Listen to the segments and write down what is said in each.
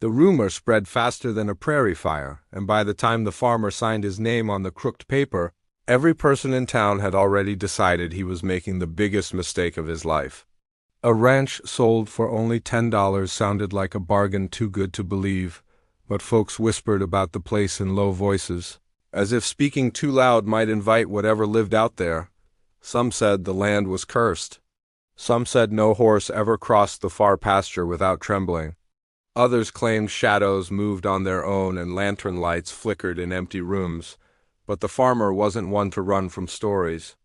The rumor spread faster than a prairie fire, and by the time the farmer signed his name on the crooked paper, every person in town had already decided he was making the biggest mistake of his life. A ranch sold for only $10 sounded like a bargain too good to believe, but folks whispered about the place in low voices, as if speaking too loud might invite whatever lived out there. Some said the land was cursed. Some said no horse ever crossed the far pasture without trembling. Others claimed shadows moved on their own and lantern lights flickered in empty rooms, but the farmer wasn't one to run from stories.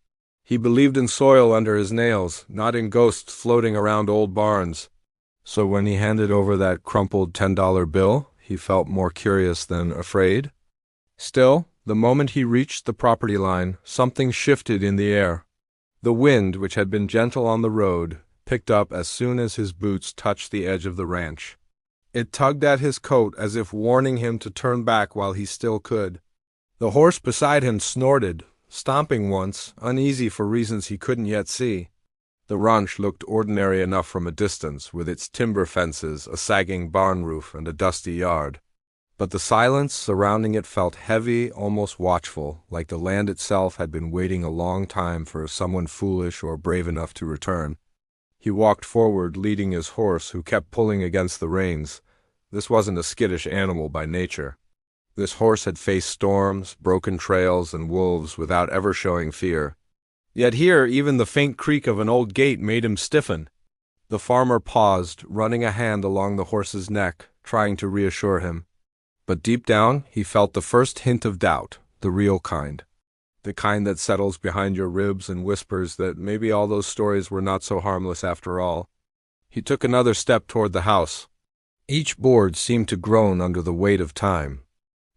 He believed in soil under his nails, not in ghosts floating around old barns. So when he handed over that crumpled $10 bill, he felt more curious than afraid. Still, the moment he reached the property line, something shifted in the air. The wind, which had been gentle on the road, picked up as soon as his boots touched the edge of the ranch. It tugged at his coat as if warning him to turn back while he still could. The horse beside him snorted, stomping once, uneasy for reasons he couldn't yet see. The ranch looked ordinary enough from a distance, with its timber fences, a sagging barn roof, and a dusty yard. But the silence surrounding it felt heavy, almost watchful, like the land itself had been waiting a long time for someone foolish or brave enough to return. He walked forward, leading his horse, who kept pulling against the reins. This wasn't a skittish animal by nature. This horse had faced storms, broken trails, and wolves without ever showing fear. Yet here even the faint creak of an old gate made him stiffen. The farmer paused, running a hand along the horse's neck, trying to reassure him. But deep down he felt the first hint of doubt, the real kind. The kind that settles behind your ribs and whispers that maybe all those stories were not so harmless after all. He took another step toward the house. Each board seemed to groan under the weight of time.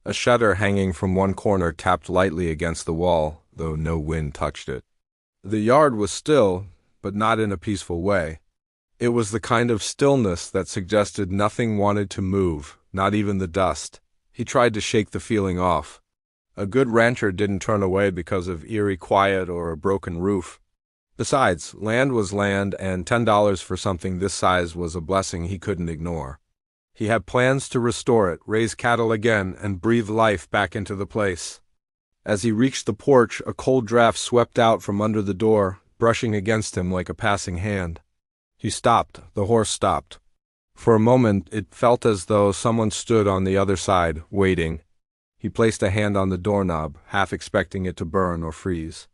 A shutter hanging from one corner tapped lightly against the wall, though no wind touched it. The yard was still, but not in a peaceful way. It was the kind of stillness that suggested nothing wanted to move, not even the dust. He tried to shake the feeling off. A good rancher didn't turn away because of eerie quiet or a broken roof. Besides, land was land, and $10 for something this size was a blessing he couldn't ignore. He had plans to restore it, raise cattle again, and breathe life back into the place. As he reached the porch, a cold draft swept out from under the door, brushing against him like a passing hand. He stopped. The horse stopped. For a moment, it felt as though someone stood on the other side, waiting. He placed a hand on the doorknob, half expecting it to burn or freeze.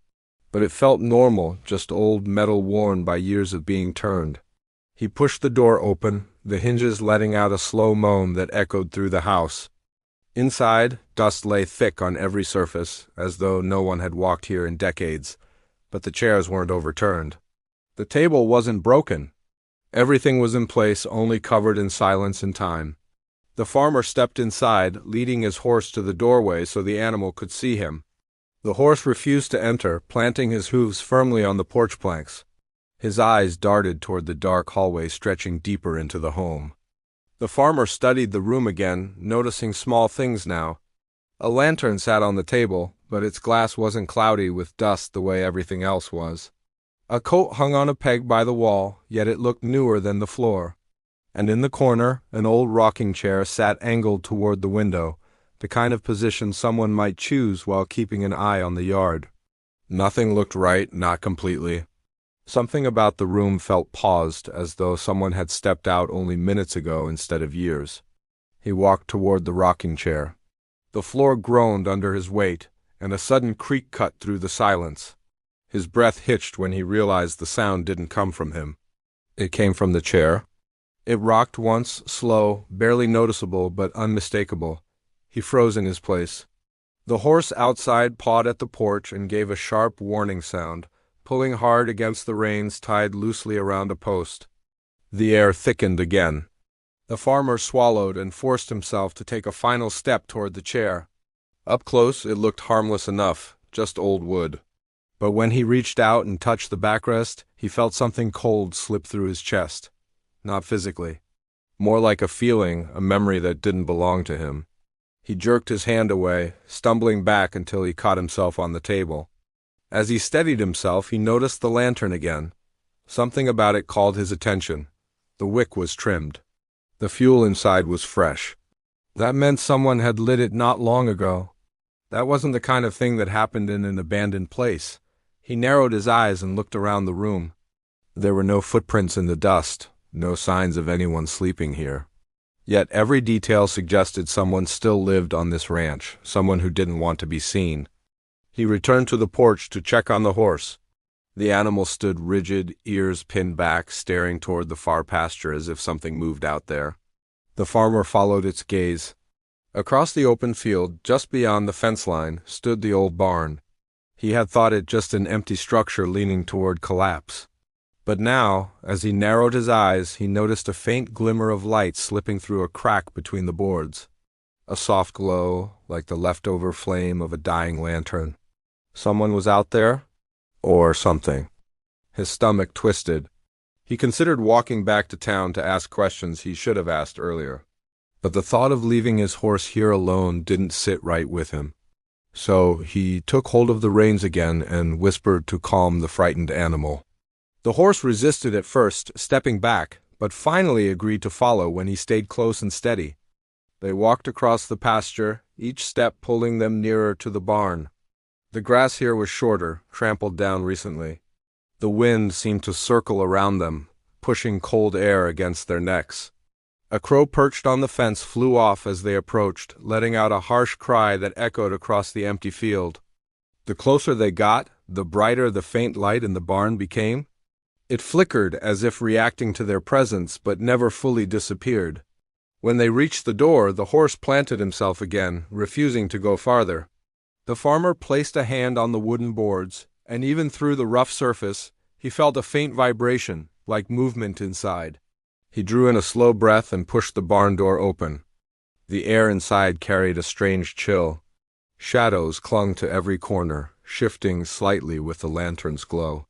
But it felt normal, just old metal worn by years of being turned. He pushed the door open, the hinges letting out a slow moan that echoed through the house. Inside, dust lay thick on every surface, as though no one had walked here in decades, but the chairs weren't overturned. The table wasn't broken. Everything was in place, only covered in silence and time. The farmer stepped inside, leading his horse to the doorway so the animal could see him. The horse refused to enter, planting his hooves firmly on the porch planks. His eyes darted toward the dark hallway stretching deeper into the home. The farmer studied the room again, noticing small things now. A lantern sat on the table, but its glass wasn't cloudy with dust the way everything else was. A coat hung on a peg by the wall, yet it looked newer than the floor. And in the corner, an old rocking chair sat angled toward the window, the kind of position someone might choose while keeping an eye on the yard. Nothing looked right, not completely. Something about the room felt paused, as though someone had stepped out only minutes ago instead of years. He walked toward the rocking chair. The floor groaned under his weight, and a sudden creak cut through the silence. His breath hitched when he realized the sound didn't come from him. It came from the chair. It rocked once, slow, barely noticeable but unmistakable. He froze in his place. The horse outside pawed at the porch and gave a sharp warning sound, pulling hard against the reins tied loosely around a post. The air thickened again. The farmer swallowed and forced himself to take a final step toward the chair. Up close it looked harmless enough, just old wood. But when he reached out and touched the backrest, he felt something cold slip through his chest. Not physically. More like a feeling, a memory that didn't belong to him. He jerked his hand away, stumbling back until he caught himself on the table. As he steadied himself, he noticed the lantern again. Something about it called his attention. The wick was trimmed. The fuel inside was fresh. That meant someone had lit it not long ago. That wasn't the kind of thing that happened in an abandoned place. He narrowed his eyes and looked around the room. There were no footprints in the dust, no signs of anyone sleeping here. Yet every detail suggested someone still lived on this ranch, someone who didn't want to be seen. He returned to the porch to check on the horse. The animal stood rigid, ears pinned back, staring toward the far pasture as if something moved out there. The farmer followed its gaze. Across the open field, just beyond the fence line, stood the old barn. He had thought it just an empty structure leaning toward collapse. But now, as he narrowed his eyes, he noticed a faint glimmer of light slipping through a crack between the boards. A soft glow, like the leftover flame of a dying lantern. Someone was out there? Or something. His stomach twisted. He considered walking back to town to ask questions he should have asked earlier. But the thought of leaving his horse here alone didn't sit right with him. So he took hold of the reins again and whispered to calm the frightened animal. The horse resisted at first, stepping back, but finally agreed to follow when he stayed close and steady. They walked across the pasture, each step pulling them nearer to the barn. The grass here was shorter, trampled down recently. The wind seemed to circle around them, pushing cold air against their necks. A crow perched on the fence flew off as they approached, letting out a harsh cry that echoed across the empty field. The closer they got, the brighter the faint light in the barn became. It flickered as if reacting to their presence, but never fully disappeared. When they reached the door, the horse planted himself again, refusing to go farther. The farmer placed a hand on the wooden boards, and even through the rough surface, he felt a faint vibration, like movement inside. He drew in a slow breath and pushed the barn door open. The air inside carried a strange chill. Shadows clung to every corner, shifting slightly with the lantern's glow.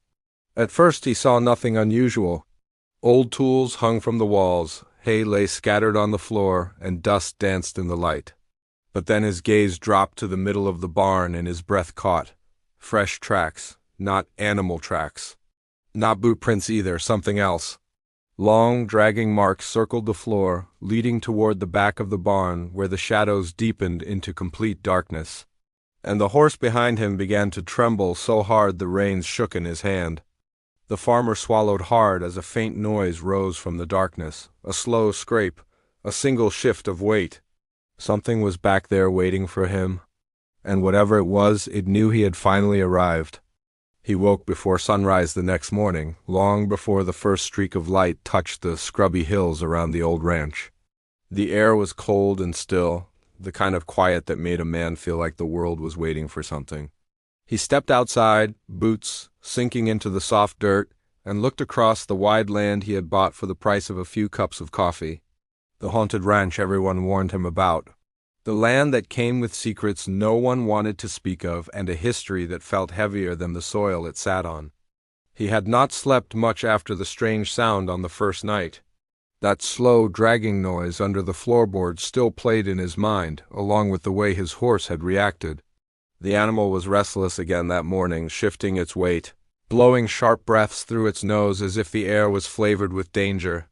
At first he saw nothing unusual. Old tools hung from the walls, hay lay scattered on the floor, and dust danced in the light. But then his gaze dropped to the middle of the barn and his breath caught. Fresh tracks, not animal tracks. Not boot prints either, something else. Long, dragging marks circled the floor, leading toward the back of the barn where the shadows deepened into complete darkness. And the horse behind him began to tremble so hard the reins shook in his hand. The farmer swallowed hard as a faint noise rose from the darkness, a slow scrape, a single shift of weight. Something was back there waiting for him, and whatever it was, it knew he had finally arrived. He woke before sunrise the next morning, long before the first streak of light touched the scrubby hills around the old ranch. The air was cold and still, the kind of quiet that made a man feel like the world was waiting for something. He stepped outside, boots sinking into the soft dirt, and looked across the wide land he had bought for the price of a few cups of coffee. The haunted ranch everyone warned him about. The land that came with secrets no one wanted to speak of and a history that felt heavier than the soil it sat on. He had not slept much after the strange sound on the first night. That slow, dragging noise under the floorboards still played in his mind, along with the way his horse had reacted. The animal was restless again that morning, shifting its weight, blowing sharp breaths through its nose as if the air was flavored with danger.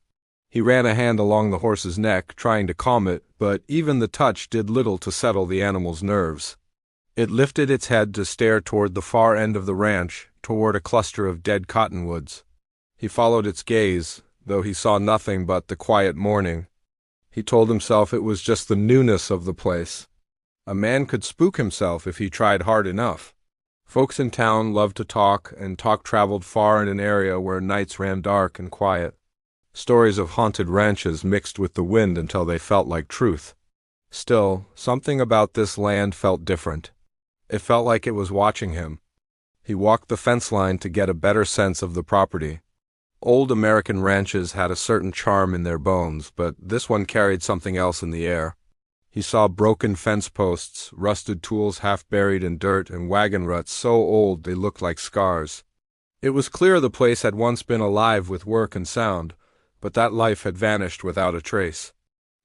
He ran a hand along the horse's neck, trying to calm it, but even the touch did little to settle the animal's nerves. It lifted its head to stare toward the far end of the ranch, toward a cluster of dead cottonwoods. He followed its gaze, though he saw nothing but the quiet morning. He told himself it was just the newness of the place. A man could spook himself if he tried hard enough. Folks in town loved to talk, and talk traveled far in an area where nights ran dark and quiet. Stories of haunted ranches mixed with the wind until they felt like truth. Still, something about this land felt different. It felt like it was watching him. He walked the fence line to get a better sense of the property. Old American ranches had a certain charm in their bones, but this one carried something else in the air. He saw broken fence posts, rusted tools half buried in dirt, and wagon ruts so old they looked like scars. It was clear the place had once been alive with work and sound, but that life had vanished without a trace.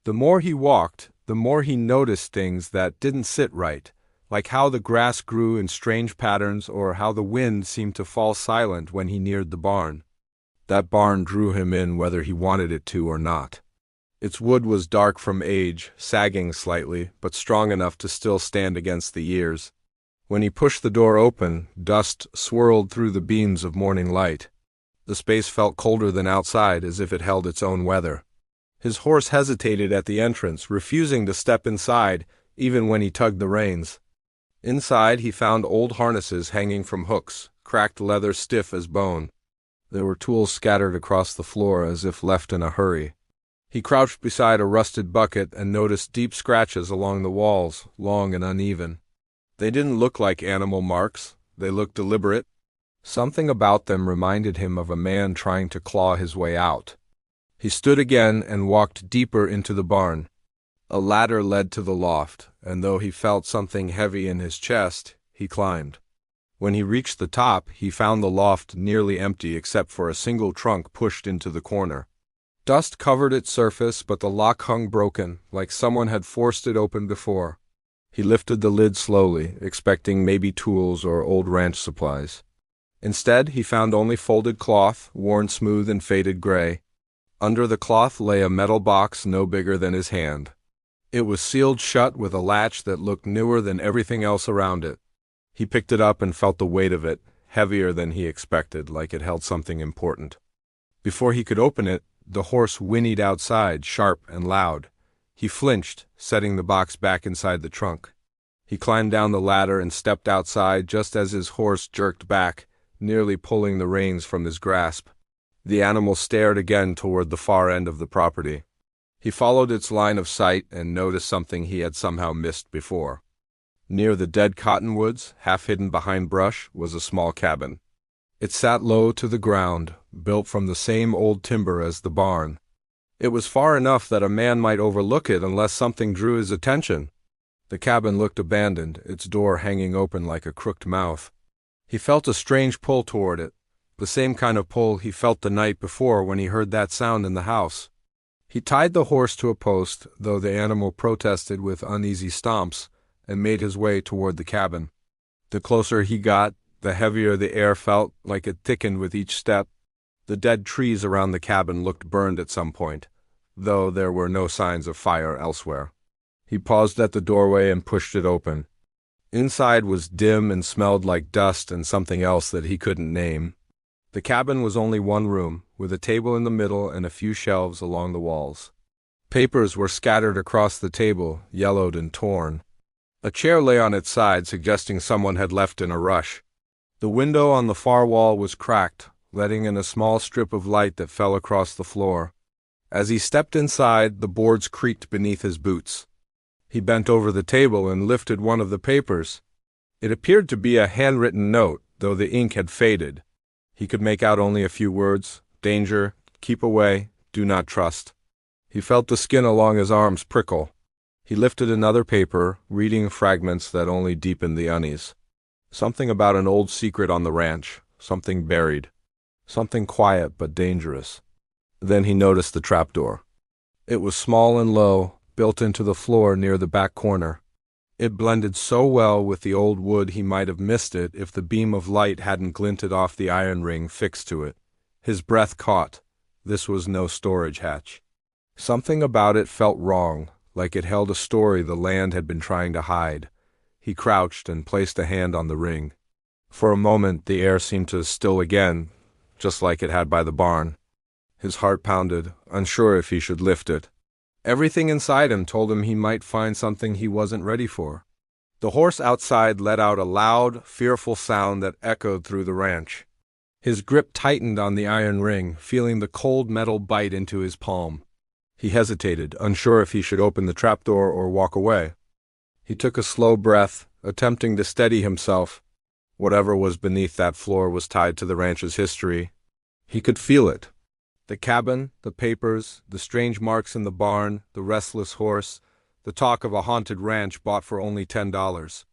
The more he walked, the more he noticed things that didn't sit right, like how the grass grew in strange patterns or how the wind seemed to fall silent when he neared the barn. That barn drew him in whether he wanted it to or not. Its wood was dark from age, sagging slightly, but strong enough to still stand against the years. When he pushed the door open, dust swirled through the beams of morning light. The space felt colder than outside, as if it held its own weather. His horse hesitated at the entrance, refusing to step inside, even when he tugged the reins. Inside, he found old harnesses hanging from hooks, cracked leather stiff as bone. There were tools scattered across the floor as if left in a hurry. He crouched beside a rusted bucket and noticed deep scratches along the walls, long and uneven. They didn't look like animal marks. They looked deliberate. Something about them reminded him of a man trying to claw his way out. He stood again and walked deeper into the barn. A ladder led to the loft, and though he felt something heavy in his chest, he climbed. When he reached the top, he found the loft nearly empty except for a single trunk pushed into the corner. Dust covered its surface, but the lock hung broken, like someone had forced it open before. He lifted the lid slowly, expecting maybe tools or old ranch supplies. Instead, he found only folded cloth, worn smooth and faded gray. Under the cloth lay a metal box no bigger than his hand. It was sealed shut with a latch that looked newer than everything else around it. He picked it up and felt the weight of it, heavier than he expected, like it held something important. Before he could open it, the horse whinnied outside, sharp and loud. He flinched, setting the box back inside the trunk. He climbed down the ladder and stepped outside just as his horse jerked back, nearly pulling the reins from his grasp. The animal stared again toward the far end of the property. He followed its line of sight and noticed something he had somehow missed before. Near the dead cottonwoods, half hidden behind brush, was a small cabin. It sat low to the ground, built from the same old timber as the barn. It was far enough that a man might overlook it unless something drew his attention. The cabin looked abandoned, its door hanging open like a crooked mouth. He felt a strange pull toward it, the same kind of pull he felt the night before when he heard that sound in the house. He tied the horse to a post, though the animal protested with uneasy stomps, and made his way toward the cabin. The closer he got, the heavier the air felt, like it thickened with each step. The dead trees around the cabin looked burned at some point, though there were no signs of fire elsewhere. He paused at the doorway and pushed it open. Inside was dim and smelled like dust and something else that he couldn't name. The cabin was only one room, with a table in the middle and a few shelves along the walls. Papers were scattered across the table, yellowed and torn. A chair lay on its side, suggesting someone had left in a rush. The window on the far wall was cracked, letting in a small strip of light that fell across the floor. As he stepped inside, the boards creaked beneath his boots. He bent over the table and lifted one of the papers. It appeared to be a handwritten note, though the ink had faded. He could make out only a few words: danger, keep away, do not trust. He felt the skin along his arms prickle. He lifted another paper, reading fragments that only deepened the unease. Something about an old secret on the ranch, something buried, something quiet but dangerous. Then he noticed the trapdoor. It was small and low, built into the floor near the back corner. It blended so well with the old wood he might have missed it if the beam of light hadn't glinted off the iron ring fixed to it. His breath caught. This was no storage hatch. Something about it felt wrong, like it held a story the land had been trying to hide. He crouched and placed a hand on the ring. For a moment the air seemed to still again, just like it had by the barn. His heart pounded, unsure if he should lift it. Everything inside him told him he might find something he wasn't ready for. The horse outside let out a loud, fearful sound that echoed through the ranch. His grip tightened on the iron ring, feeling the cold metal bite into his palm. He hesitated, unsure if he should open the trapdoor or walk away. He took a slow breath, attempting to steady himself. Whatever was beneath that floor was tied to the ranch's history. He could feel it. The cabin, the papers, the strange marks in the barn, the restless horse, the talk of a haunted ranch bought for only $10.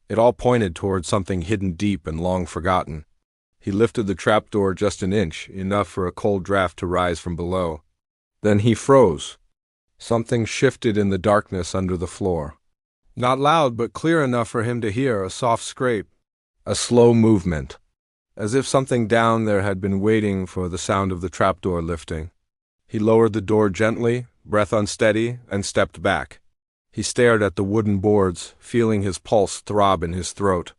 It all pointed toward something hidden deep and long forgotten. He lifted the trapdoor just an inch, enough for a cold draft to rise from below. Then he froze. Something shifted in the darkness under the floor. Not loud, but clear enough for him to hear, a soft scrape, a slow movement, as if something down there had been waiting for the sound of the trapdoor lifting. He lowered the door gently, breath unsteady, and stepped back. He stared at the wooden boards, feeling his pulse throb in his throat.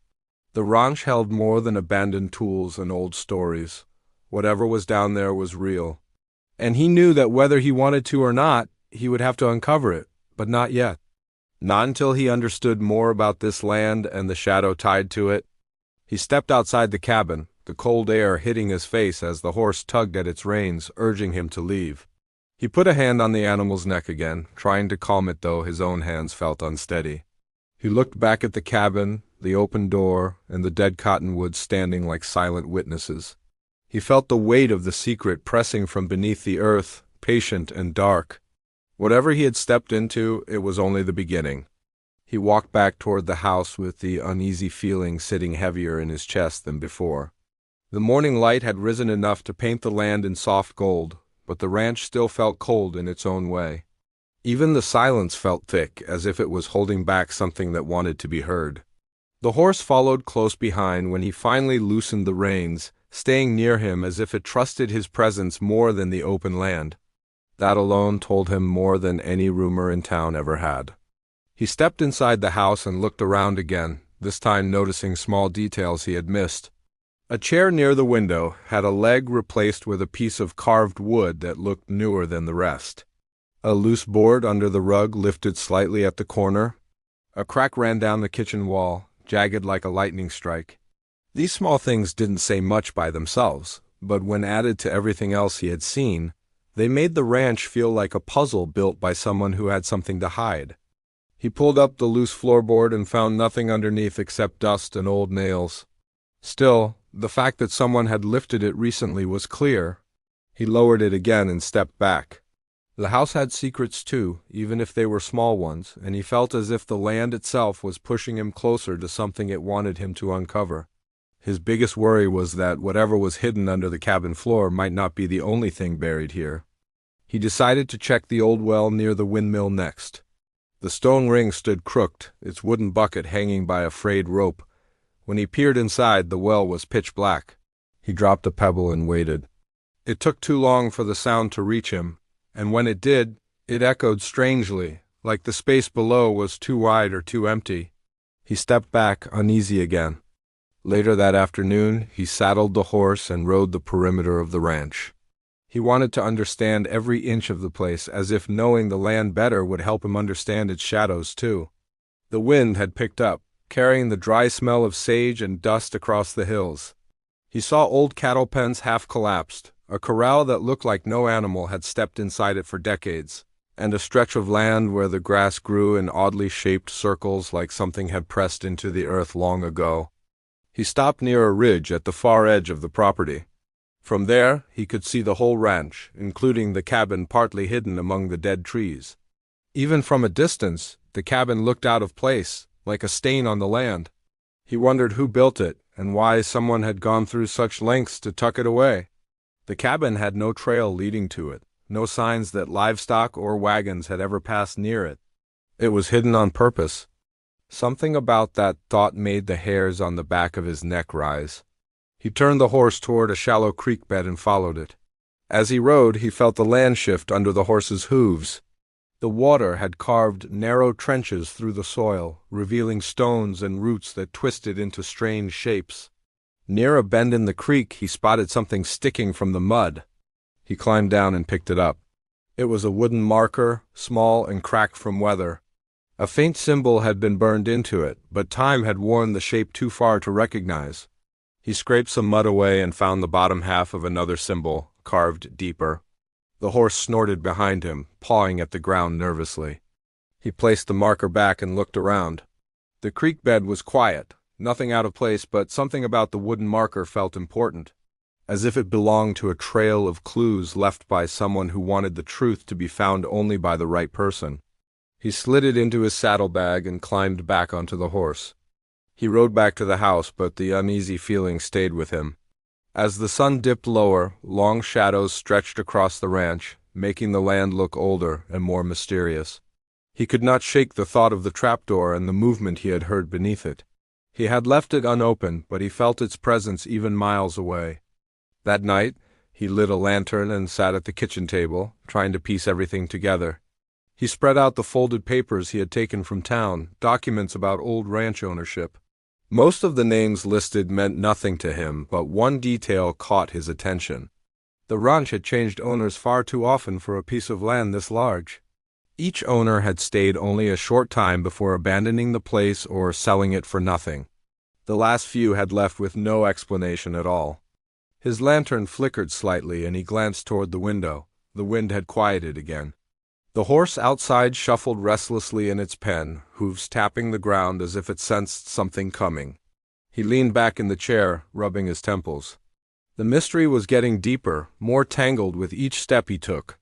The ranch held more than abandoned tools and old stories. Whatever was down there was real. And he knew that whether he wanted to or not, he would have to uncover it, but not yet. Not until he understood more about this land and the shadow tied to it. He stepped outside the cabin, the cold air hitting his face as the horse tugged at its reins, urging him to leave. He put a hand on the animal's neck again, trying to calm it, though his own hands felt unsteady. He looked back at the cabin, the open door, and the dead cottonwoods standing like silent witnesses. He felt the weight of the secret pressing from beneath the earth, patient and dark. Whatever he had stepped into, it was only the beginning. He walked back toward the house with the uneasy feeling sitting heavier in his chest than before. The morning light had risen enough to paint the land in soft gold, but the ranch still felt cold in its own way. Even the silence felt thick, as if it was holding back something that wanted to be heard. The horse followed close behind when he finally loosened the reins, staying near him as if it trusted his presence more than the open land. That alone told him more than any rumor in town ever had. He stepped inside the house and looked around again, this time noticing small details he had missed. A chair near the window had a leg replaced with a piece of carved wood that looked newer than the rest. A loose board under the rug lifted slightly at the corner. A crack ran down the kitchen wall, jagged like a lightning strike. These small things didn't say much by themselves, but when added to everything else he had seen, they made the ranch feel like a puzzle built by someone who had something to hide. He pulled up the loose floorboard and found nothing underneath except dust and old nails. Still, the fact that someone had lifted it recently was clear. He lowered it again and stepped back. The house had secrets too, even if they were small ones, and he felt as if the land itself was pushing him closer to something it wanted him to uncover. His biggest worry was that whatever was hidden under the cabin floor might not be the only thing buried here. He decided to check the old well near the windmill next. The stone ring stood crooked, its wooden bucket hanging by a frayed rope. When he peered inside, the well was pitch black. He dropped a pebble and waited. It took too long for the sound to reach him, and when it did, it echoed strangely, like the space below was too wide or too empty. He stepped back, uneasy again. Later that afternoon, he saddled the horse and rode the perimeter of the ranch. He wanted to understand every inch of the place, as if knowing the land better would help him understand its shadows too. The wind had picked up, carrying the dry smell of sage and dust across the hills. He saw old cattle pens half collapsed, a corral that looked like no animal had stepped inside it for decades, and a stretch of land where the grass grew in oddly shaped circles like something had pressed into the earth long ago. He stopped near a ridge at the far edge of the property. From there, he could see the whole ranch, including the cabin partly hidden among the dead trees. Even from a distance, the cabin looked out of place, like a stain on the land. He wondered who built it, and why someone had gone through such lengths to tuck it away. The cabin had no trail leading to it, no signs that livestock or wagons had ever passed near it. It was hidden on purpose. Something about that thought made the hairs on the back of his neck rise. He turned the horse toward a shallow creek bed and followed it. As he rode, he felt the land shift under the horse's hooves. The water had carved narrow trenches through the soil, revealing stones and roots that twisted into strange shapes. Near a bend in the creek, he spotted something sticking from the mud. He climbed down and picked it up. It was a wooden marker, small and cracked from weather. A faint symbol had been burned into it, but time had worn the shape too far to recognize. He scraped some mud away and found the bottom half of another symbol, carved deeper. The horse snorted behind him, pawing at the ground nervously. He placed the marker back and looked around. The creek bed was quiet, nothing out of place, but something about the wooden marker felt important, as if it belonged to a trail of clues left by someone who wanted the truth to be found only by the right person. He slid it into his saddlebag and climbed back onto the horse. He rode back to the house, but the uneasy feeling stayed with him. As the sun dipped lower, long shadows stretched across the ranch, making the land look older and more mysterious. He could not shake the thought of the trapdoor and the movement he had heard beneath it. He had left it unopened, but he felt its presence even miles away. That night, He lit a lantern and sat at the kitchen table, trying to piece everything together. He spread out the folded papers he had taken from town, documents about old ranch ownership. Most of the names listed meant nothing to him, but one detail caught his attention. The ranch had changed owners far too often for a piece of land this large. Each owner had stayed only a short time before abandoning the place or selling it for nothing. The last few had left with no explanation at all. His lantern flickered slightly and he glanced toward the window. The wind had quieted again. The horse outside shuffled restlessly in its pen, hooves tapping the ground as if it sensed something coming. He leaned back in the chair, rubbing his temples. The mystery was getting deeper, more tangled with each step he took,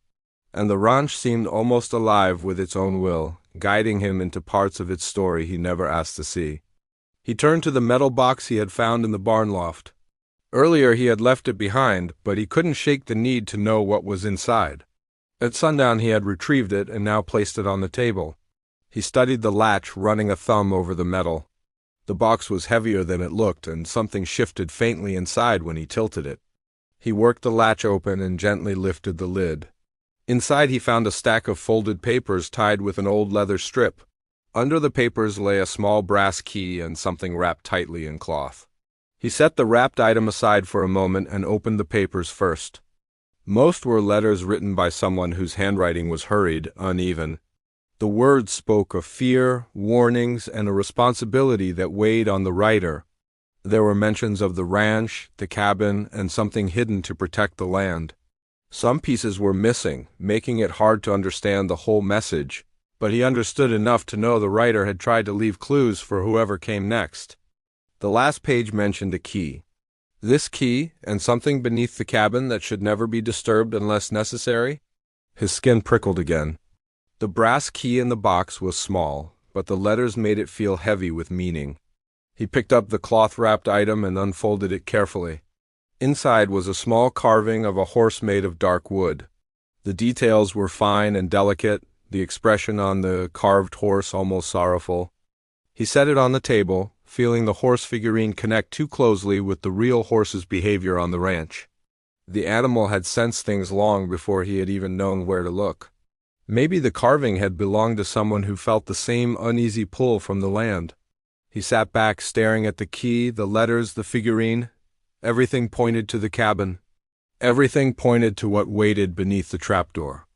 and the ranch seemed almost alive with its own will, guiding him into parts of its story he never asked to see. He turned to the metal box he had found in the barn loft. Earlier he had left it behind, but he couldn't shake the need to know what was inside. At sundown he had retrieved it and now placed it on the table. He studied the latch, running a thumb over the metal. The box was heavier than it looked, and something shifted faintly inside when he tilted it. He worked the latch open and gently lifted the lid. Inside he found a stack of folded papers tied with an old leather strip. Under the papers lay a small brass key and something wrapped tightly in cloth. He set the wrapped item aside for a moment and opened the papers first. Most were letters written by someone whose handwriting was hurried, uneven. The words spoke of fear, warnings, and a responsibility that weighed on the writer. There were mentions of the ranch, the cabin, and something hidden to protect the land. Some pieces were missing, making it hard to understand the whole message, but he understood enough to know the writer had tried to leave clues for whoever came next. The last page mentioned a key. This key, and something beneath the cabin that should never be disturbed unless necessary? His skin prickled again. The brass key in the box was small, but the letters made it feel heavy with meaning. He picked up the cloth-wrapped item and unfolded it carefully. Inside was a small carving of a horse made of dark wood. The details were fine and delicate, the expression on the carved horse almost sorrowful. He set it on the table, feeling the horse figurine connect too closely with the real horse's behavior on the ranch. The animal had sensed things long before he had even known where to look. Maybe the carving had belonged to someone who felt the same uneasy pull from the land. He sat back, staring at the key, the letters, the figurine. Everything pointed to the cabin. Everything pointed to what waited beneath the trapdoor.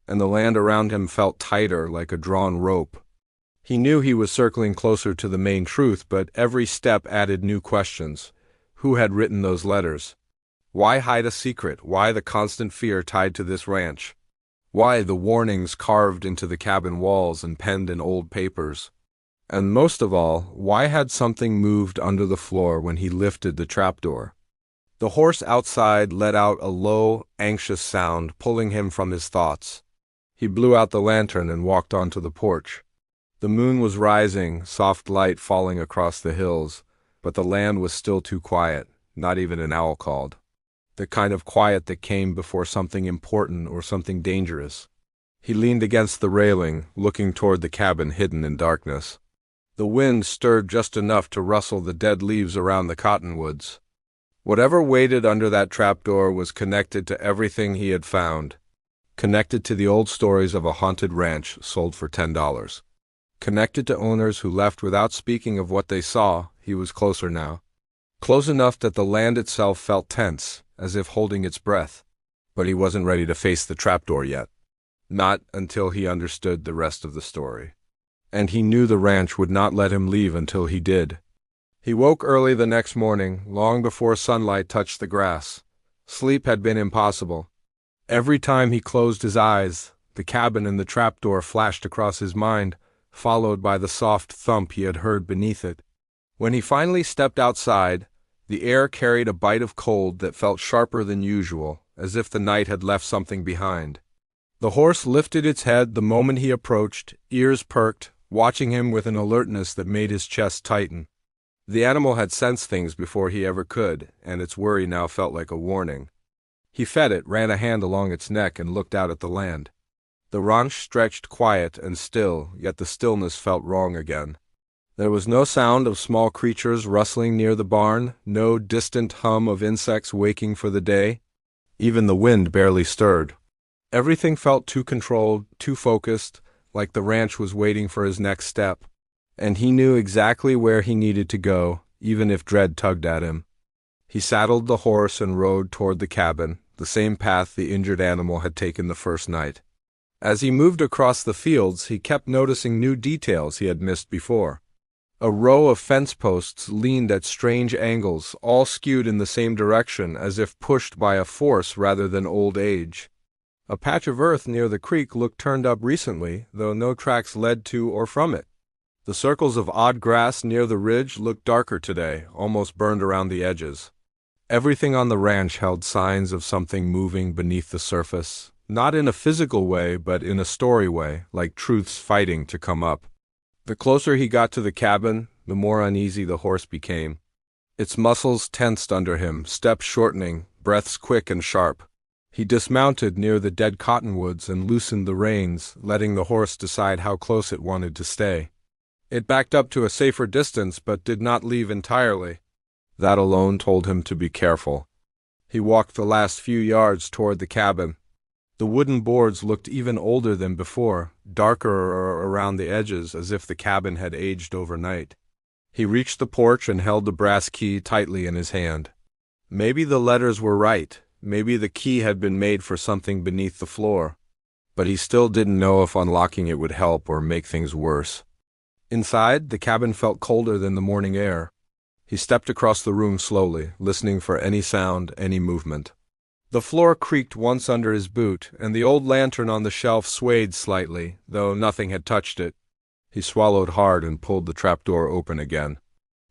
And the land around him felt tighter, like a drawn rope. He knew he was circling closer to the main truth, but every step added new questions. Who had written those letters? Why hide a secret? Why the constant fear tied to this ranch? Why the warnings carved into the cabin walls and penned in old papers? And most of all, why had something moved under the floor when he lifted the trapdoor? The horse outside let out a low, anxious sound, pulling him from his thoughts. He blew out the lantern and walked onto the porch. The moon was rising, soft light falling across the hills, but the land was still too quiet. Not even an owl called. The kind of quiet that came before something important or something dangerous. He leaned against the railing, looking toward the cabin hidden in darkness. The wind stirred just enough to rustle the dead leaves around the cottonwoods. Whatever waited under that trapdoor was connected to everything he had found. Connected to the old stories of a haunted ranch sold for $10. Connected to owners who left without speaking of what they saw. He was closer now. Close enough that the land itself felt tense, as if holding its breath. But he wasn't ready to face the trapdoor yet. Not until he understood the rest of the story. And he knew the ranch would not let him leave until he did. He woke early the next morning, long before sunlight touched the grass. Sleep had been impossible. Every time he closed his eyes, the cabin and the trapdoor flashed across his mind, followed by the soft thump he had heard beneath it. When he finally stepped outside, the air carried a bite of cold that felt sharper than usual, as if the night had left something behind. The horse lifted its head the moment he approached, ears perked, watching him with an alertness that made his chest tighten. The animal had sensed things before he ever could, and its worry now felt like a warning. He fed it, ran a hand along its neck, and looked out at the land. The ranch stretched quiet and still, yet the stillness felt wrong again. There was no sound of small creatures rustling near the barn, no distant hum of insects waking for the day. Even the wind barely stirred. Everything felt too controlled, too focused, like the ranch was waiting for his next step. And he knew exactly where he needed to go, even if dread tugged at him. He saddled the horse and rode toward the cabin, the same path the injured animal had taken the first night. As he moved across the fields, he kept noticing new details he had missed before. A row of fence posts leaned at strange angles, all skewed in the same direction as if pushed by a force rather than old age. A patch of earth near the creek looked turned up recently, though no tracks led to or from it. The circles of odd grass near the ridge looked darker today, almost burned around the edges. Everything on the ranch held signs of something moving beneath the surface, not in a physical way but in a story way, like truths fighting to come up. The closer he got to the cabin, the more uneasy the horse became. Its muscles tensed under him, steps shortening, breaths quick and sharp. He dismounted near the dead cottonwoods and loosened the reins, letting the horse decide how close it wanted to stay. It backed up to a safer distance but did not leave entirely. That alone told him to be careful. He walked the last few yards toward the cabin. The wooden boards looked even older than before, darker around the edges as if the cabin had aged overnight. He reached the porch and held the brass key tightly in his hand. Maybe the letters were right. Maybe the key had been made for something beneath the floor. But he still didn't know if unlocking it would help or make things worse. Inside, the cabin felt colder than the morning air. He stepped across the room slowly, listening for any sound, any movement. The floor creaked once under his boot, and the old lantern on the shelf swayed slightly, though nothing had touched it. He swallowed hard and pulled the trapdoor open again.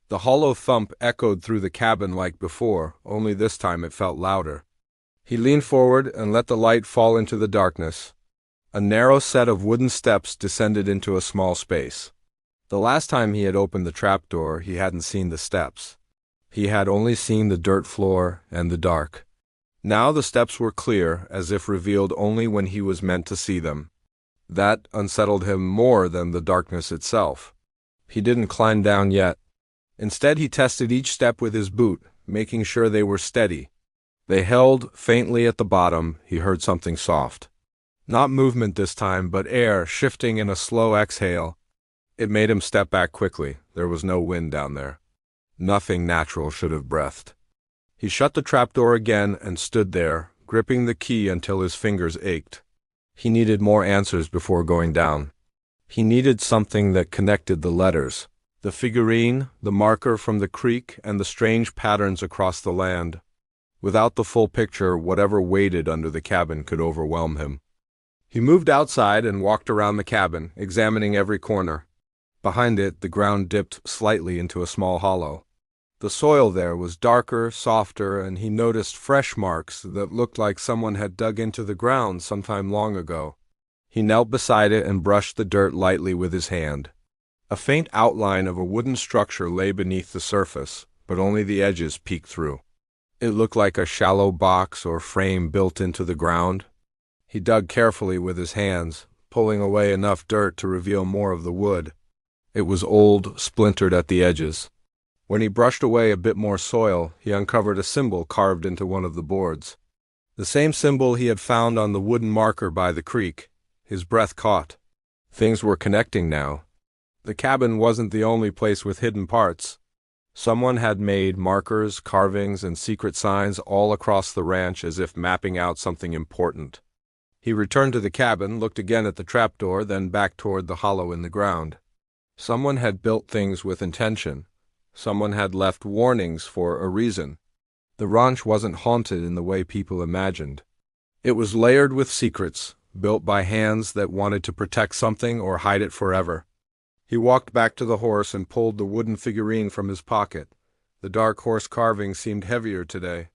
The hollow thump echoed through the cabin like before, only this time it felt louder. He leaned forward and let the light fall into the darkness. A narrow set of wooden steps descended into a small space. The last time he had opened the trapdoor, he hadn't seen the steps. He had only seen the dirt floor and the dark. Now the steps were clear, as if revealed only when he was meant to see them. That unsettled him more than the darkness itself. He didn't climb down yet. Instead, he tested each step with his boot, making sure they were steady. They held faintly at the bottom. He heard something soft. Not movement this time, but air shifting in a slow exhale. It made him step back quickly. There was no wind down there. Nothing natural should have breathed. He shut the trapdoor again and stood there, gripping the key until his fingers ached. He needed more answers before going down. He needed something that connected the letters, the figurine, the marker from the creek, and the strange patterns across the land. Without the full picture, whatever waited under the cabin could overwhelm him. He moved outside and walked around the cabin, examining every corner. Behind it, the ground dipped slightly into a small hollow. The soil there was darker, softer, and he noticed fresh marks that looked like someone had dug into the ground sometime long ago. He knelt beside it and brushed the dirt lightly with his hand. A faint outline of a wooden structure lay beneath the surface, but only the edges peeked through. It looked like a shallow box or frame built into the ground. He dug carefully with his hands, pulling away enough dirt to reveal more of the wood. It was old, splintered at the edges. When he brushed away a bit more soil, he uncovered a symbol carved into one of the boards. The same symbol he had found on the wooden marker by the creek. His breath caught. Things were connecting now. The cabin wasn't the only place with hidden parts. Someone had made markers, carvings, and secret signs all across the ranch as if mapping out something important. He returned to the cabin, looked again at the trapdoor, then back toward the hollow in the ground. Someone had built things with intention. Someone had left warnings for a reason. The ranch wasn't haunted in the way people imagined. It was layered with secrets, built by hands that wanted to protect something or hide it forever. He walked back to the horse and pulled the wooden figurine from his pocket. The dark horse carving seemed heavier today.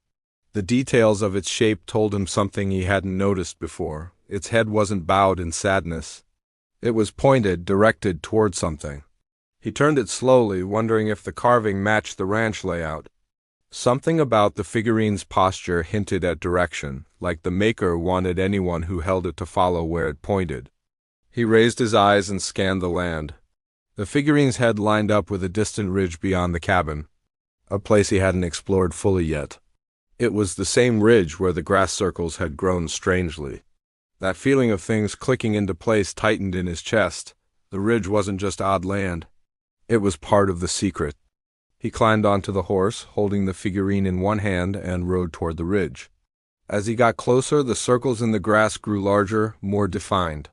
The details of its shape told him something he hadn't noticed before. Its head wasn't bowed in sadness. It was pointed, directed toward something. He turned it slowly, wondering if the carving matched the ranch layout. Something about the figurine's posture hinted at direction, like the maker wanted anyone who held it to follow where it pointed. He raised his eyes and scanned the land. The figurine's head lined up with a distant ridge beyond the cabin, a place he hadn't explored fully yet. It was the same ridge where the grass circles had grown strangely. That feeling of things clicking into place tightened in his chest. The ridge wasn't just odd land. It was part of the secret. He climbed onto the horse, holding the figurine in one hand, and rode toward the ridge. As he got closer, the circles in the grass grew larger, more defined.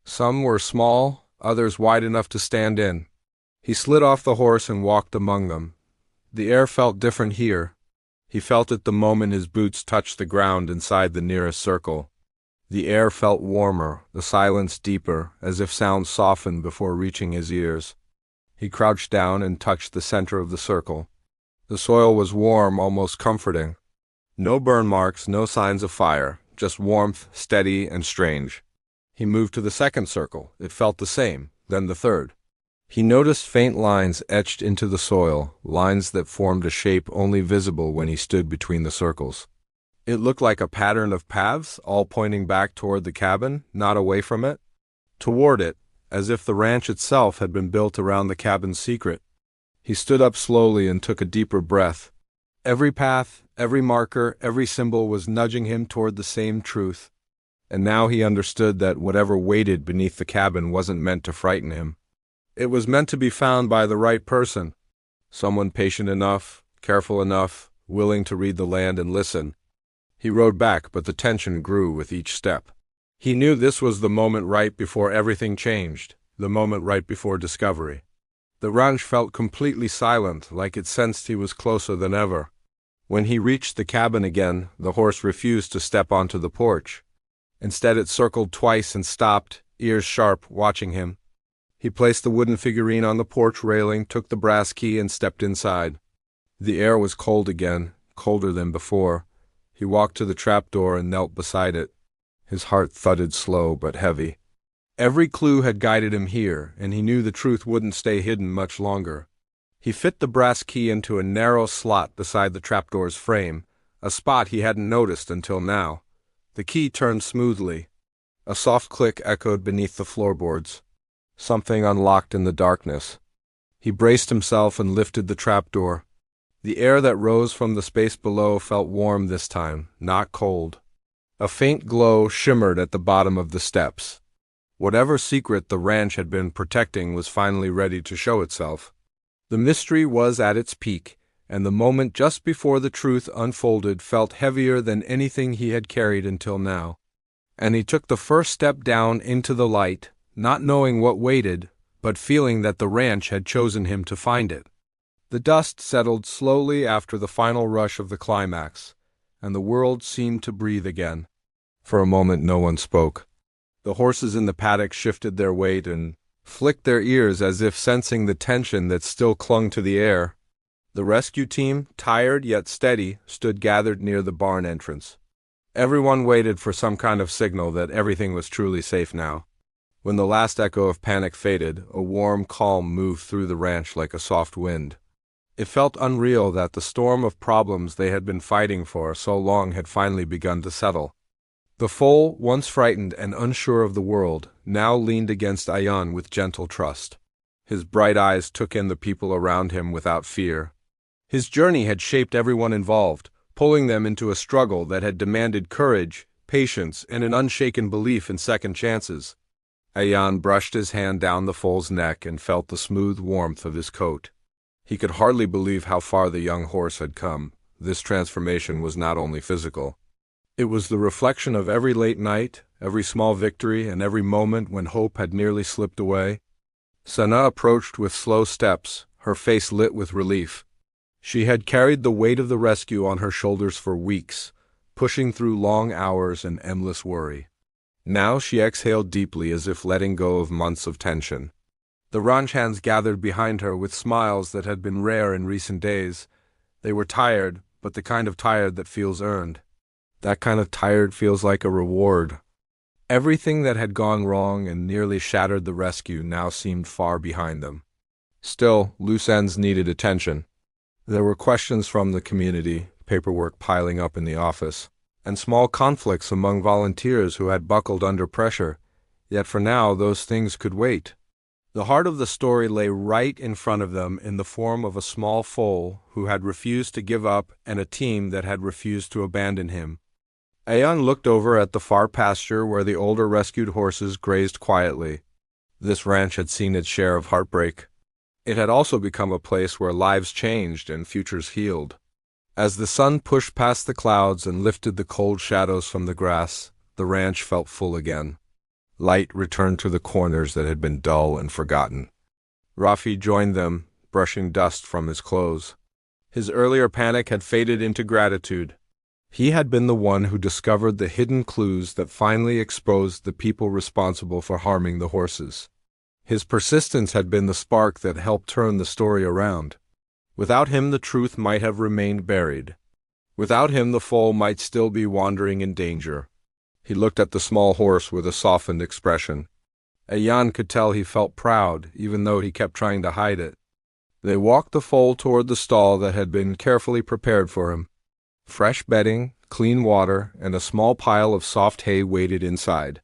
Some were small, others wide enough to stand in. He slid off the horse and walked among them. The air felt different here. He felt it the moment his boots touched the ground inside the nearest circle. The air felt warmer, the silence deeper, as if sound softened before reaching his ears. He crouched down and touched the center of the circle. The soil was warm, almost comforting. No burn marks, no signs of fire, just warmth, steady and strange. He moved to the second circle. It felt the same, then the third. He noticed faint lines etched into the soil, lines that formed a shape only visible when he stood between the circles. It looked like a pattern of paths, all pointing back toward the cabin, not away from it. Toward it, as if the ranch itself had been built around the cabin's secret. He stood up slowly and took a deeper breath. Every path, every marker, every symbol was nudging him toward the same truth. And now he understood that whatever waited beneath the cabin wasn't meant to frighten him. It was meant to be found by the right person. Someone patient enough, careful enough, willing to read the land and listen. He rode back, but the tension grew with each step. He knew this was the moment right before everything changed, the moment right before discovery. The ranch felt completely silent, like it sensed he was closer than ever. When he reached the cabin again, the horse refused to step onto the porch. Instead, it circled twice and stopped, ears sharp, watching him. He placed the wooden figurine on the porch railing, took the brass key, and stepped inside. The air was cold again, colder than before. He walked to the trapdoor and knelt beside it. His heart thudded slow but heavy. Every clue had guided him here, and he knew the truth wouldn't stay hidden much longer. He fit the brass key into a narrow slot beside the trapdoor's frame, a spot he hadn't noticed until now. The key turned smoothly. A soft click echoed beneath the floorboards. Something unlocked in the darkness. He braced himself and lifted the trapdoor. The air that rose from the space below felt warm this time, not cold. A faint glow shimmered at the bottom of the steps. Whatever secret the ranch had been protecting was finally ready to show itself. The mystery was at its peak, and the moment just before the truth unfolded felt heavier than anything he had carried until now. And he took the first step down into the light, not knowing what waited, but feeling that the ranch had chosen him to find it. The dust settled slowly after the final rush of the climax, and the world seemed to breathe again. For a moment no one spoke. The horses in the paddock shifted their weight and flicked their ears as if sensing the tension that still clung to the air. The rescue team, tired yet steady, stood gathered near the barn entrance. Everyone waited for some kind of signal that everything was truly safe now. When the last echo of panic faded, a warm calm moved through the ranch like a soft wind. It felt unreal that the storm of problems they had been fighting for so long had finally begun to settle. The foal, once frightened and unsure of the world, now leaned against Ayan with gentle trust. His bright eyes took in the people around him without fear. His journey had shaped everyone involved, pulling them into a struggle that had demanded courage, patience, and an unshaken belief in second chances. Ayan brushed his hand down the foal's neck and felt the smooth warmth of his coat. He could hardly believe how far the young horse had come. This transformation was not only physical. It was the reflection of every late night, every small victory, and every moment when hope had nearly slipped away. Sana approached with slow steps, her face lit with relief. She had carried the weight of the rescue on her shoulders for weeks, pushing through long hours and endless worry. Now she exhaled deeply as if letting go of months of tension. The ranch hands gathered behind her with smiles that had been rare in recent days. They were tired, but the kind of tired that feels earned. That kind of tired feels like a reward. Everything that had gone wrong and nearly shattered the rescue now seemed far behind them. Still, loose ends needed attention. There were questions from the community, paperwork piling up in the office, and small conflicts among volunteers who had buckled under pressure. Yet for now, those things could wait. The heart of the story lay right in front of them in the form of a small foal who had refused to give up and a team that had refused to abandon him. Ayan looked over at the far pasture where the older rescued horses grazed quietly. This ranch had seen its share of heartbreak. It had also become a place where lives changed and futures healed. As the sun pushed past the clouds and lifted the cold shadows from the grass, the ranch felt full again. Light returned to the corners that had been dull and forgotten. Rafi joined them, brushing dust from his clothes. His earlier panic had faded into gratitude. He had been the one who discovered the hidden clues that finally exposed the people responsible for harming the horses. His persistence had been the spark that helped turn the story around. Without him, the truth might have remained buried. Without him, the foal might still be wandering in danger. He looked at the small horse with a softened expression. Ayan could tell he felt proud, even though he kept trying to hide it. They walked the foal toward the stall that had been carefully prepared for him. Fresh bedding, clean water, and a small pile of soft hay waited inside.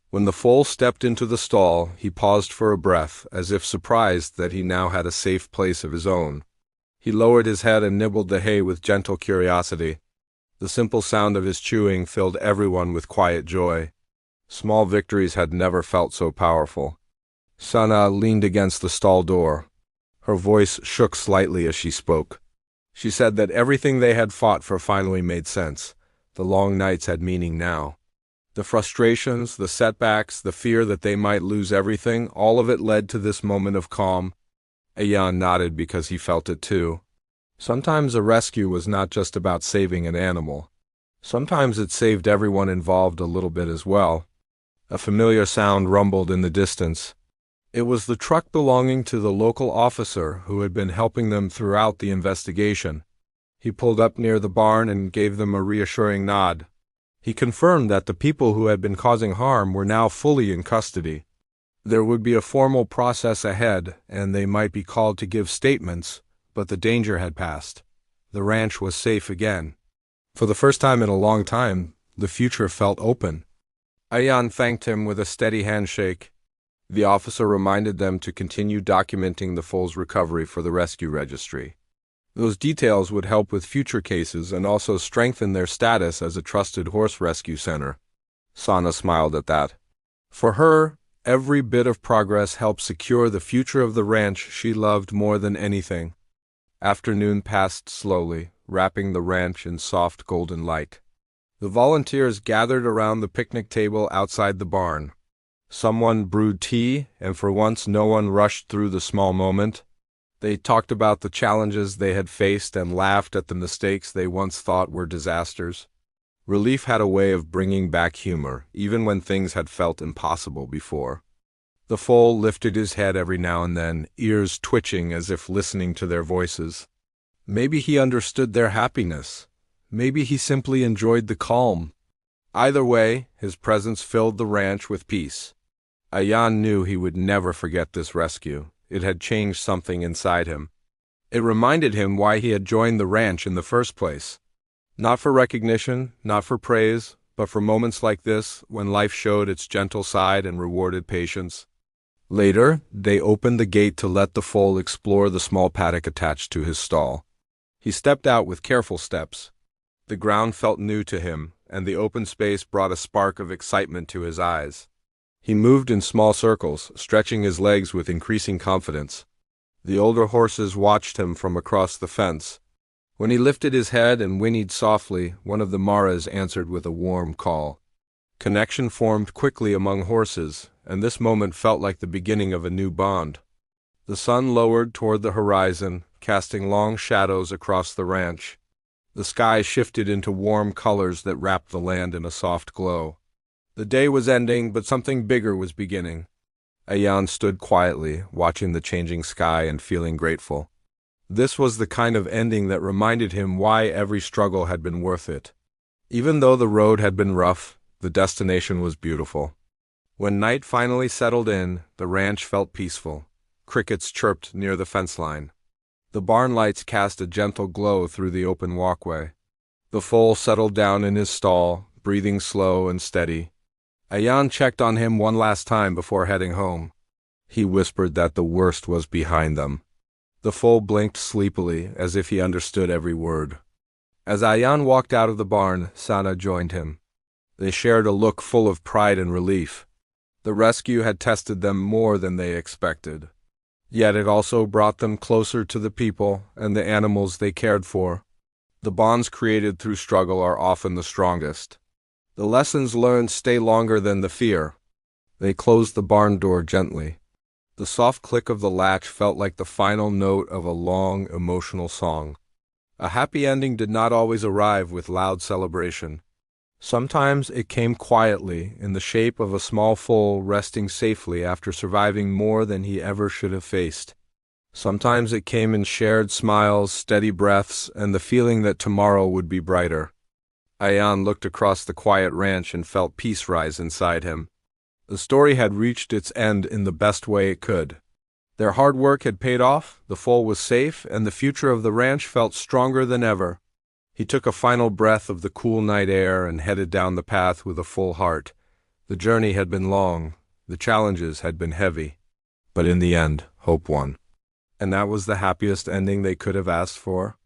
When the foal stepped into the stall, he paused for a breath, as if surprised that he now had a safe place of his own. He lowered his head and nibbled the hay with gentle curiosity. The simple sound of his chewing filled everyone with quiet joy. Small victories had never felt so powerful. Sana leaned against the stall door. Her voice shook slightly as she spoke. She said that everything they had fought for finally made sense. The long nights had meaning now. The frustrations, the setbacks, the fear that they might lose everything, all of it led to this moment of calm. Ayan nodded because he felt it too. Sometimes a rescue was not just about saving an animal. Sometimes it saved everyone involved a little bit as well. A familiar sound rumbled in the distance. It was the truck belonging to the local officer who had been helping them throughout the investigation. He pulled up near the barn and gave them a reassuring nod. He confirmed that the people who had been causing harm were now fully in custody. There would be a formal process ahead, and they might be called to give statements, but the danger had passed. The ranch was safe again. For the first time in a long time, the future felt open. Ayan thanked him with a steady handshake. The officer reminded them to continue documenting the foal's recovery for the rescue registry. Those details would help with future cases and also strengthen their status as a trusted horse rescue center. Sana smiled at that. For her, every bit of progress helped secure the future of the ranch she loved more than anything. Afternoon passed slowly, wrapping the ranch in soft golden light. The volunteers gathered around the picnic table outside the barn. Someone brewed tea, and for once no one rushed through the small moment. They talked about the challenges they had faced and laughed at the mistakes they once thought were disasters. Relief had a way of bringing back humor, even when things had felt impossible before. The foal lifted his head every now and then, ears twitching as if listening to their voices. Maybe he understood their happiness. Maybe he simply enjoyed the calm. Either way, his presence filled the ranch with peace. Ayan knew he would never forget this rescue. It had changed something inside him. It reminded him why he had joined the ranch in the first place. Not for recognition, not for praise, but for moments like this, when life showed its gentle side and rewarded patience. Later, they opened the gate to let the foal explore the small paddock attached to his stall. He stepped out with careful steps. The ground felt new to him, and the open space brought a spark of excitement to his eyes. He moved in small circles, stretching his legs with increasing confidence. The older horses watched him from across the fence. When he lifted his head and whinnied softly, one of the Maras answered with a warm call. Connection formed quickly among horses, and this moment felt like the beginning of a new bond. The sun lowered toward the horizon, casting long shadows across the ranch. The sky shifted into warm colors that wrapped the land in a soft glow. The day was ending, but something bigger was beginning. Ayan stood quietly, watching the changing sky and feeling grateful. This was the kind of ending that reminded him why every struggle had been worth it. Even though the road had been rough, the destination was beautiful. When night finally settled in, the ranch felt peaceful. Crickets chirped near the fence line. The barn lights cast a gentle glow through the open walkway. The foal settled down in his stall, breathing slow and steady. Ayan checked on him one last time before heading home. He whispered that the worst was behind them. The foal blinked sleepily, as if he understood every word. As Ayan walked out of the barn, Sana joined him. They shared a look full of pride and relief. The rescue had tested them more than they expected. Yet it also brought them closer to the people and the animals they cared for. The bonds created through struggle are often the strongest. The lessons learned stay longer than the fear. They closed the barn door gently. The soft click of the latch felt like the final note of a long, emotional song. A happy ending did not always arrive with loud celebration. Sometimes it came quietly, in the shape of a small foal resting safely after surviving more than he ever should have faced. Sometimes it came in shared smiles, steady breaths, and the feeling that tomorrow would be brighter. Ayan looked across the quiet ranch and felt peace rise inside him. The story had reached its end in the best way it could. Their hard work had paid off, the foal was safe, and the future of the ranch felt stronger than ever. He took a final breath of the cool night air and headed down the path with a full heart. The journey had been long, the challenges had been heavy, but in the end, hope won. And that was the happiest ending they could have asked for.